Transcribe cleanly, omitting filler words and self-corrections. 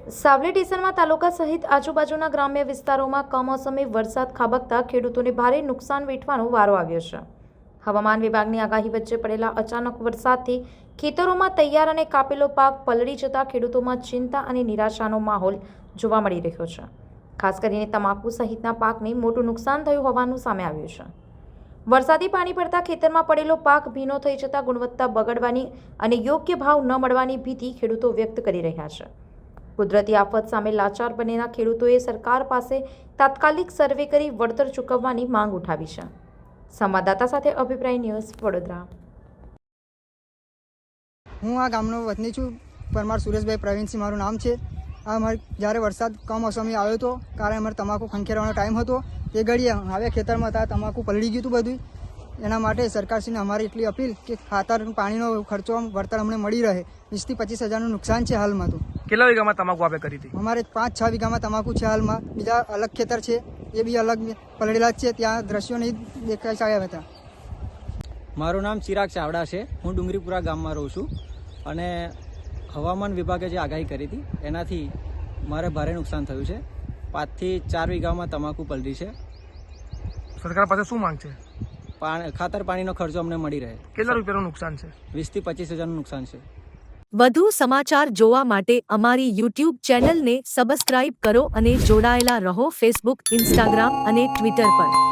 સાવલી ડીસરમાં તાલુકા સહિત આજુબાજુના ગ્રામ્ય વિસ્તારોમાં કમોસમી વરસાદ ખાબકતા ખેડૂતોને ભારે નુકસાન વેઠવાનો વારો આવ્યો છે। હવામાન વિભાગની આગાહી વચ્ચે પડેલા અચાનક વરસાદથી ખેતરોમાં તૈયાર અને કાપેલો પાક પલળી જતા ખેડૂતોમાં ચિંતા અને નિરાશાનો માહોલ જોવા મળી રહ્યો છે। ખાસ કરીને તમાકુ સહિતના પાકને મોટું નુકસાન થયું હોવાનું સામે આવ્યું છે। વરસાદી પાણી પડતા ખેતરમાં પડેલો પાક ભીનો થઈ જતા ગુણવત્તા બગડવાની અને યોગ્ય ભાવ ન મળવાની ભીતિ ખેડૂતો વ્યક્ત કરી રહ્યા છે। કુદરતી આફત સામે લાચાર બનેલા ખેડૂતોએ સરકાર પાસે તાત્કાલિક સર્વે કરી વળતર ચૂકવવાની માંગ ઉઠાવી છે। સંવાદદાતા સાથે અભિપ્રાય ન્યૂઝ વડોદરા। હું આ ગામનો વતની છું। પરમાર સુરેશભાઈ પ્રવીણસિંહ મારું નામ છે। આ જ્યારે વરસાદ કમોસમી આવ્યો હતો કારણ અમારે તમાકુ ખંખેરવાનો ટાઈમ હતો તે ઘડીએ હવે ખેતરમાં હતા તમાકુ પલળી ગયું હતું બધું। એના માટે સરકારશ્રીને અમારી એટલી અપીલ કે ખાતર પાણીનો ખર્ચો વળતર અમને મળી રહે। 20 થી 25 હજારનું નુકસાન છે હાલમાં। તો કેટલા વીઘામાં તમાકુ આપે કરી હતી? અમારે 5-6 વીઘામાં તમાકુ છે હાલમાં। બીજા અલગ ખેતર છે એ બી અલગ પલળેલા જ છે, ત્યાં દ્રશ્યો નહીં દેખાઈ આવ્યા હતા। મારું નામ ચિરાગ ચાવડા છે। હું ડુંગરીપુરા ગામમાં રહું છું અને હવામાન વિભાગે જે આગાહી કરી હતી એનાથી મારે ભારે નુકસાન થયું છે। 5 થી 4 વીઘામાં તમાકુ પલળી છે। સરકાર પાસે શું માંગ છે? ખાતર પાણીનો ખર્ચો અમને મળી રહે। કેટલા રૂપિયાનું નુકસાન છે? 20 થી 25 હજારનું નુકસાન છે। વધુ સમાચાર જોવા માટે અમારી YouTube ચેનલને સબસ્ક્રાઇબ કરો અને જોડાયેલા રહો ફેસબુક, ઇન્સ્ટાગ્રામ અને ટ્વિટર પર।